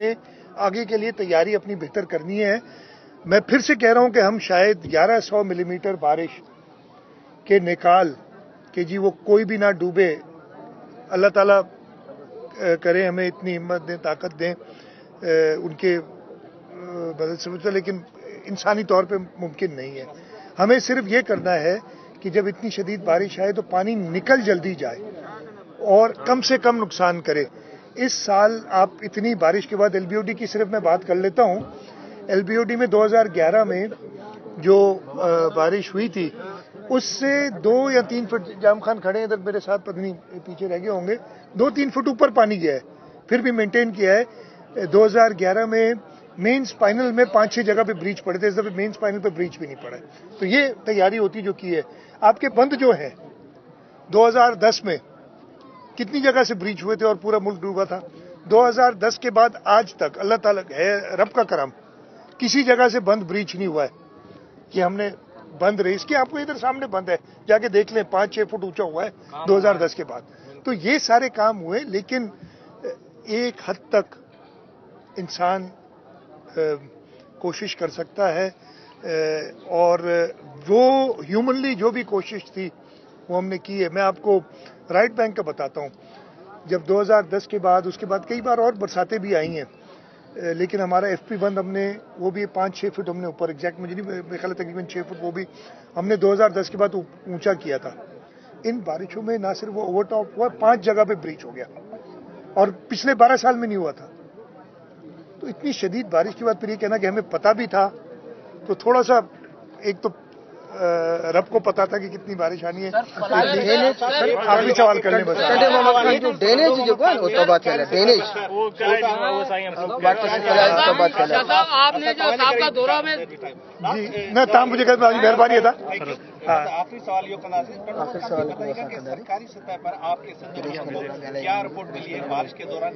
آگے کے لیے تیاری اپنی بہتر کرنی ہے. میں پھر سے کہہ رہا ہوں کہ ہم شاید 1100 ملی میٹر بارش کے نکال کہ جی وہ کوئی بھی نہ ڈوبے، اللہ تعالیٰ کرے ہمیں اتنی ہمت دیں، طاقت دیں ان کے بدل سمجھتا، لیکن انسانی طور پہ ممکن نہیں ہے. ہمیں صرف یہ کرنا ہے کہ جب اتنی شدید بارش آئے تو پانی نکل جلدی جائے اور کم سے کم نقصان کرے. اس سال آپ اتنی بارش کے بعد ایل بی او ڈی کی صرف میں بات کر لیتا ہوں. ایل بی او ڈی میں 2011 میں جو بارش ہوئی تھی اس سے 2 یا 3 فٹ، جام خان کھڑے ہیں ادھر میرے ساتھ، پتہ نہیں پیچھے رہ گئے ہوں گے، 2-3 فٹ اوپر پانی گیا ہے، پھر بھی مینٹین کیا ہے. 2011 میں مین اسپائنل میں 5-6 جگہ پہ بریچ پڑے تھے، اس دفعہ مین اسپائنل پہ بریچ بھی نہیں پڑا ہے. تو یہ تیاری ہوتی جو کی ہے. آپ کے بند جو ہے 2010 میں کتنی جگہ سے بریچ ہوئے تھے اور پورا ملک ڈوبا تھا. 2010 کے بعد آج تک اللہ تعالیٰ ہے رب کا کرم، کسی جگہ سے بند بریچ نہیں ہوا ہے کہ ہم نے بند ریس کیا. آپ کو ادھر سامنے بند ہے، جا کے دیکھ لیں، 5-6 فٹ اونچا ہوا ہے 2010 کے بعد. تو یہ سارے کام ہوئے، لیکن ایک حد تک انسان کوشش کر سکتا ہے اور وہ ہیومنلی جو بھی کوشش تھی وہ ہم نے کی ہے. میں آپ کو رائٹ بینک کا بتاتا ہوں. جب 2010 کے بعد اس کے بعد کئی بار اور برساتیں بھی آئی ہیں، لیکن ہمارا ایف پی بند ہم نے وہ بھی 5-6 فٹ ہم نے اوپر، ایگزیکٹ مجھے نہیں، میرے خیال ہے تقریباً 6 فٹ وہ بھی ہم نے 2010 کے بعد اونچا کیا تھا. ان بارشوں میں نہ صرف وہ اوور ٹاپ ہوا، 5 جگہ پہ بریچ ہو گیا اور پچھلے 12 سال میں نہیں ہوا تھا. تو اتنی شدید بارش کے بعد پھر یہ کہنا کہ ہمیں پتہ بھی تھا، تو تھوڑا سا ایک تو رب کو پتا تھا کہ کتنی بارش آنی ہے. آخری سوال کر لیں بس. جی نہ تھا، مجھے مہربانی تھا. آخری سوال یہ کرنا سرکاری سطح پر آپ کے کیا رپورٹ ملی ہے بارش کے دوران؟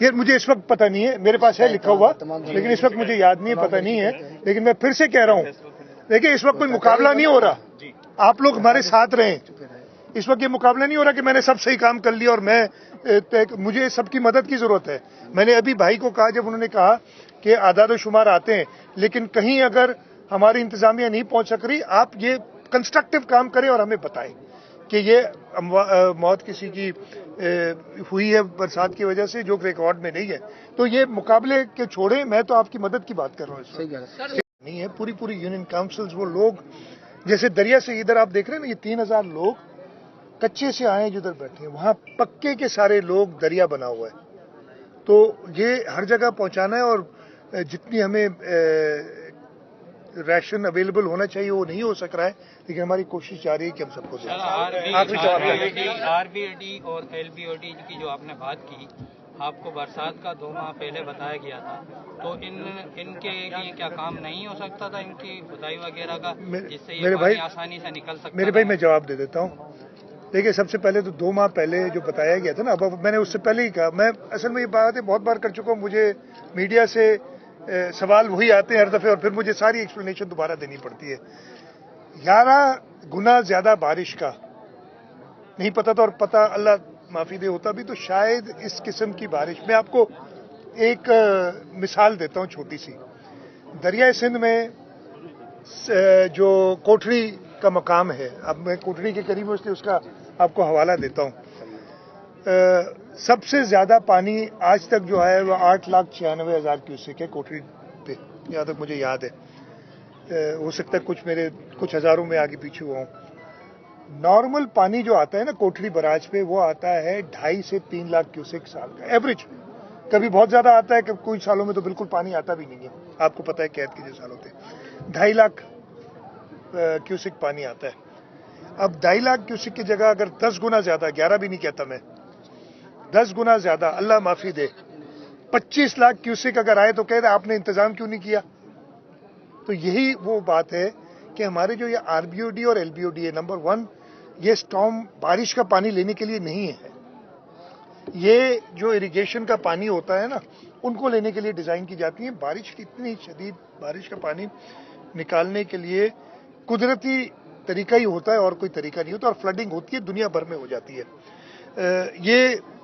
یہ مجھے اس وقت پتہ نہیں ہے، میرے پاس ہے لکھا ہوا لیکن اس وقت مجھے یاد نہیں ہے، پتہ نہیں ہے. لیکن میں پھر سے کہہ رہا ہوں، دیکھیں اس وقت کوئی مقابلہ نہیں ہو رہا، آپ لوگ ہمارے ساتھ رہیں. اس وقت یہ مقابلہ نہیں ہو رہا کہ میں نے سب صحیح کام کر لیا اور مجھے سب کی مدد کی ضرورت ہے. میں نے ابھی بھائی کو کہا، جب انہوں نے کہا کہ اعداد و شمار آتے ہیں لیکن کہیں اگر ہماری انتظامیہ نہیں پہنچ سک رہی، آپ یہ کنسٹرکٹیو کام کریں اور ہمیں بتائیں کہ یہ موت کسی کی ہوئی ہے برسات کی وجہ سے جو ریکارڈ میں نہیں ہے. تو یہ مقابلے کے چھوڑیں، میں تو آپ کی مدد کی بات کر رہا ہوں. نہیں ہے پوری یونین کاؤنسلز، وہ لوگ جیسے دریا سے ادھر آپ دیکھ رہے ہیں نا، یہ 3000 لوگ کچے سے آئے ہیں جو ادھر بیٹھے ہیں، وہاں پکے کے سارے لوگ دریا بنا ہوا ہے. تو یہ ہر جگہ پہنچانا ہے اور جتنی ہمیں ریشن اویلیبل ہونا چاہیے وہ نہیں ہو سک رہا ہے، لیکن ہماری کوشش جاری ہے کہ ہم سب کو دیں. آر بی او ڈی اور ایل بی او ڈی کی جو آپ نے بات کی، آپ کو برسات کا 2 ماہ پہلے بتایا گیا تھا، تو ان کے لیے کیا کام نہیں ہو سکتا تھا ان کی کھدائی وغیرہ کا، جس سے یہ پانی آسانی سے نکل سکتا؟ میرے بھائی میں جواب دے دیتا ہوں. دیکھیے سب سے پہلے تو 2 ماہ پہلے جو بتایا گیا تھا نا، اب میں نے اس سے پہلے ہی کہا، میں اصل میں یہ باتیں بہت بار کر چکا ہوں، مجھے میڈیا سے سوال وہی آتے ہیں ہر دفعہ اور پھر مجھے ساری ایکسپلینیشن دوبارہ دینی پڑتی ہے. 11 گنا زیادہ بارش کا نہیں پتا تھا، اور پتہ اللہ معافی دے ہوتا بھی تو شاید اس قسم کی بارش. میں آپ کو ایک مثال دیتا ہوں چھوٹی سی. دریائے سندھ میں جو کوٹھڑی کا مقام ہے، اب میں کوٹھڑی کے قریب ہوں اس لیے اس کا آپ کو حوالہ دیتا ہوں. سب سے زیادہ پانی آج تک جو ہے وہ 8,96,000 کیوسیک ہے کوٹھڑی پہ، یہاں تک مجھے یاد ہے. ہو سکتا ہے کچھ ہزاروں میں آگے پیچھے ہوا ہوں. نارمل پانی جو آتا ہے نا کوٹھڑی براج پہ، وہ آتا ہے 2.5 سے 3 لاکھ کیوسیک سال کا ایوریج. کبھی بہت زیادہ آتا ہے، کچھ سالوں میں تو بالکل پانی آتا بھی نہیں ہے. آپ کو پتہ ہے قید کے جو سال ہوتے ہیں 2.5 لاکھ کیوسک پانی آتا ہے. اب 2.5 لاکھ کیوسک کی جگہ اگر 10 گنا زیادہ، 11 بھی نہیں کہتا میں، 10 گنا زیادہ اللہ معافی دے 25 لاکھ کیوسک اگر آئے تو کہہ رہے آپ نے انتظام کیوں نہیں کیا؟ تو یہی وہ بات ہے کہ ہمارے جو یہ آر بی او ڈی اور ایل بی او ڈی ہے، نمبر 1 یہ سٹارم بارش کا پانی لینے کے لیے نہیں ہے. یہ جو اریگیشن کا پانی ہوتا ہے نا، ان کو لینے کے لیے ڈیزائن کی جاتی ہیں. بارش کی اتنی شدید بارش کا پانی نکالنے کے لیے قدرتی طریقہ ہی ہوتا ہے اور کوئی طریقہ نہیں ہوتا، اور فلڈنگ ہوتی ہے دنیا بھر میں ہو جاتی ہے. یہ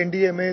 NDMA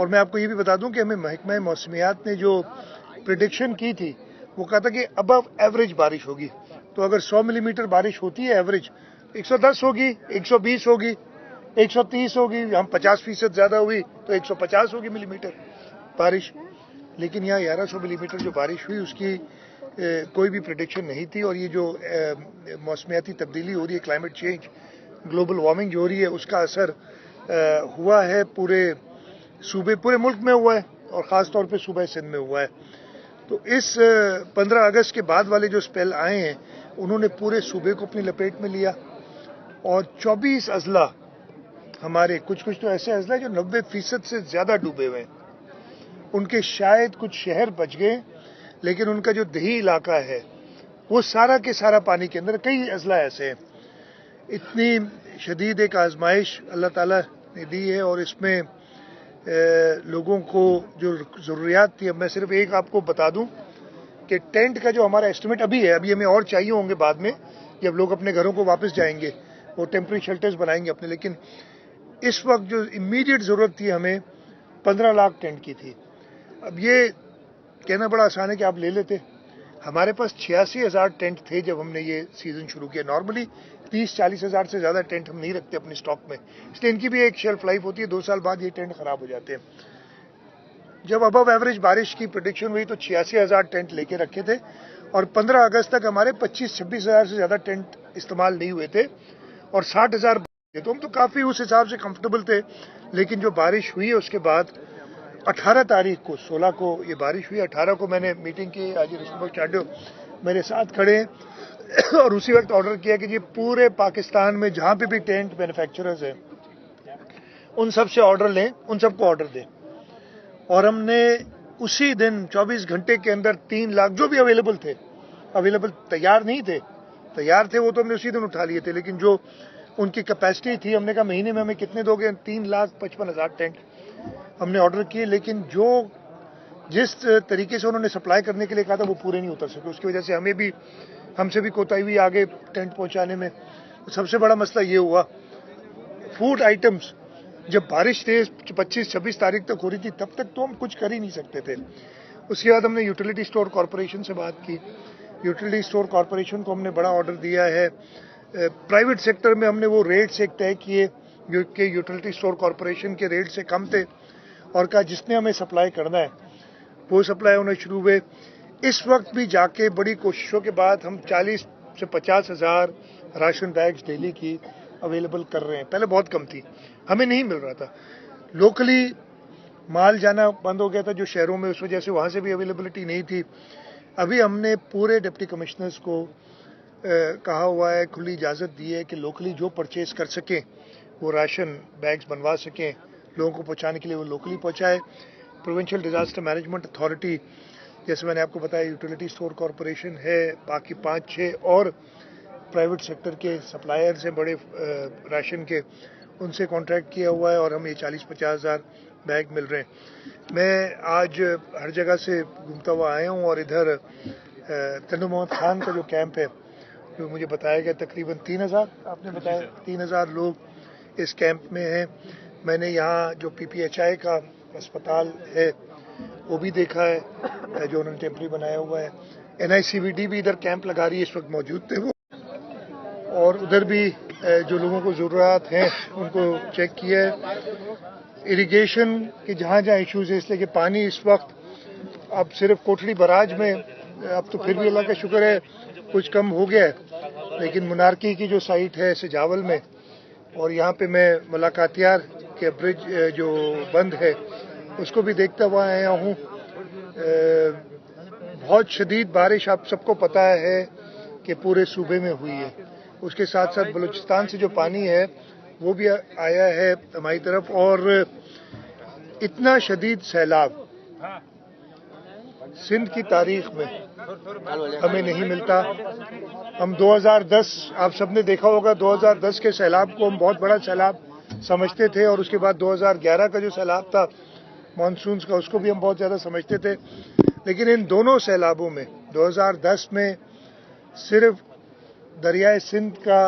اور میں آپ کو یہ بھی بتا دوں کہ ہمیں محکمہ موسمیات نے جو پریڈکشن کی تھی وہ کہا تھا کہ ابو ایوریج بارش ہوگی. تو اگر 100 ملی میٹر بارش ہوتی ہے ایوریج 110 ہوگی, 120 ہوگی, 130 ہوگی, ہم 50% زیادہ ہوئی تو 150 ہوگی ملی میٹر بارش. لیکن یہاں 1100 ملی میٹر جو بارش ہوئی اس کی کوئی بھی پریڈکشن نہیں تھی. اور یہ جو موسمیاتی تبدیلی ہو رہی ہے, کلائمیٹ چینج, گلوبل وارمنگ جو ہو رہی ہے, اس کا اثر ہوا ہے پورے صوبے, پورے ملک میں ہوا ہے اور خاص طور پہ صوبہ سندھ میں ہوا ہے. تو اس 15 اگست کے بعد والے جو اسپیل آئے ہیں انہوں نے پورے صوبے کو اپنی لپیٹ میں لیا اور 24 اضلاع ہمارے, کچھ تو ایسے اضلاع جو 90% سے زیادہ ڈوبے ہوئے ہیں. ان کے شاید کچھ شہر بچ گئے لیکن ان کا جو دیہی علاقہ ہے وہ سارا کے سارا پانی کے اندر. کئی اضلاع ایسے ہیں. اتنی شدید ایک آزمائش اللہ تعالیٰ نے دی ہے اور اس میں لوگوں کو جو ضروریات تھی. اب میں صرف ایک آپ کو بتا دوں کہ ٹینٹ کا جو ہمارا ایسٹیمیٹ ابھی ہے, ابھی ہمیں اور چاہیے ہوں گے بعد میں جب لوگ اپنے گھروں کو واپس جائیں گے, وہ ٹیمپرری شیلٹرز بنائیں گے اپنے. لیکن اس وقت جو امیڈیٹ ضرورت تھی ہمیں 15 لاکھ ٹینٹ کی تھی. اب یہ کہنا بڑا آسان ہے کہ آپ لے لیتے. ہمارے پاس 86,000 ٹینٹ تھے جب ہم نے یہ سیزن شروع کیا. نارملی 30-40 ہزار سے زیادہ ٹینٹ ہم نہیں رکھتے اپنے اسٹاک میں, اس لیے ان کی بھی ایک شیلف لائف ہوتی ہے. 2 سال بعد یہ ٹینٹ خراب ہو جاتے ہیں. جب ابو ایوریج بارش کی پریڈکشن ہوئی تو 86,000 ٹینٹ لے کے رکھے تھے اور 15 اگست تک ہمارے 25-26 ہزار سے زیادہ ٹینٹ استعمال نہیں ہوئے تھے اور 60,000 تھے. تو ہم تو کافی اس حساب سے کمفرٹیبل تھے. لیکن جو بارش ہوئی اس کے بعد 18 تاریخ کو, 16 کو یہ بارش ہوئی, 18 کو میں نے میٹنگ کی. آج رشن بخش چاڈیو میرے ساتھ کھڑے ہیں اور اسی وقت آرڈر کیا کہ یہ پورے پاکستان میں جہاں پہ بھی ٹینٹ مینوفیکچررز ہیں ان سب سے آرڈر لیں, ان سب کو آرڈر دیں. اور ہم نے اسی دن 24 گھنٹے کے اندر 3 لاکھ جو بھی اویلیبل تھے, اویلیبل تیار نہیں تھے, تیار تھے وہ تو ہم نے اسی دن اٹھا لیے تھے, لیکن جو ان کی کیپیسٹی تھی ہم نے کہا مہینے میں ہمیں کتنے دو گے, 3,55,000 ٹینٹ ہم نے آرڈر کیے. لیکن جس طریقے سے انہوں نے سپلائی کرنے کے لیے کہا تھا وہ پورے نہیں اتر سکے. اس کی وجہ سے ہم سے بھی کوتاہی ہوئی آگے ٹینٹ پہنچانے میں. سب سے بڑا مسئلہ یہ ہوا فوڈ آئٹمس. جب بارش تیز 25-26 تاریخ تک ہو رہی تھی تب تک تو ہم کچھ کر ہی نہیں سکتے تھے. اس کے بعد ہم نے یوٹیلیٹی اسٹور کارپوریشن سے بات کی. یوٹیلیٹی اسٹور کارپوریشن کو ہم نے بڑا آرڈر دیا ہے. پرائیویٹ سیکٹر میں ہم نے وہ ریٹس ایک طے کیے جو کہ یوٹیلیٹی اسٹور کارپوریشن کے ریٹ سے کم تھے اور کہا جس نے ہمیں سپلائی کرنا ہے وہ سپلائی ہونا شروع ہوئے. اس وقت بھی جا کے بڑی کوششوں کے بعد ہم 40 سے 50 ہزار راشن بیگز ڈیلی کی اویلیبل کر رہے ہیں. پہلے بہت کم تھی, ہمیں نہیں مل رہا تھا. لوکلی مال جانا بند ہو گیا تھا جو شہروں میں, اس وجہ سے وہاں سے بھی اویلیبلٹی نہیں تھی. ابھی ہم نے پورے ڈپٹی کمشنرز کو کہا ہوا ہے, کھلی اجازت دی ہے کہ لوکلی جو پرچیز کر سکیں وہ راشن بیگز بنوا سکیں, لوگوں کو پہنچانے کے لیے وہ لوکلی پہنچائے. پروونشل ڈیزاسٹر مینجمنٹ اتھارٹی جیسے میں نے آپ کو بتایا یوٹیلیٹی اسٹور کارپوریشن ہے, باقی 5-6 اور پرائیویٹ سیکٹر کے سپلائرز ہیں بڑے راشن کے, ان سے کانٹریکٹ کیا ہوا ہے اور ہمیں 40-50 ہزار بیگ مل رہے ہیں. میں آج ہر جگہ سے گھومتا ہوا آیا ہوں اور ادھر تنو محمد خان کا جو کیمپ ہے جو مجھے بتایا گیا تقریباً 3,000 آپ نے بتایا 3,000 لوگ اس کیمپ میں ہیں. میں نے یہاں جو PPHI کا اسپتال ہے وہ بھی دیکھا ہے جو انہوں نے ٹیمپری بنایا ہوا ہے. NICVD بھی ادھر کیمپ لگا رہی ہے, اس وقت موجود تھے وہ, اور ادھر بھی جو لوگوں کو ضروریات ہیں ان کو چیک کیا ہے. اریگیشن کے جہاں ایشوز ہیں اس لیے کہ پانی اس وقت اب صرف کوٹھڑی براج میں, اب تو پھر بھی اللہ کا شکر ہے کچھ کم ہو گیا ہے, لیکن منارکی کی جو سائٹ ہے سجاول میں اور یہاں پہ میں ملاقاتیار کے برج جو بند ہے اس کو بھی دیکھتا ہوا آیا ہوں. بہت شدید بارش آپ سب کو پتہ ہے کہ پورے صوبے میں ہوئی ہے. اس کے ساتھ ساتھ بلوچستان سے جو پانی ہے وہ بھی آیا ہے ہماری طرف, اور اتنا شدید سیلاب سندھ کی تاریخ میں ہمیں نہیں ملتا. ہم 2010 آپ سب نے دیکھا ہوگا 2010 کے سیلاب کو ہم بہت بڑا سیلاب سمجھتے تھے اور اس کے بعد 2011 کا جو سیلاب تھا مانسونز کا اس کو بھی ہم بہت زیادہ سمجھتے تھے. لیکن ان دونوں سیلابوں میں 2010 میں صرف دریائے سندھ کا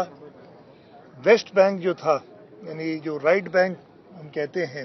ویسٹ بینک جو تھا, یعنی جو رائٹ بینک ہم کہتے ہیں,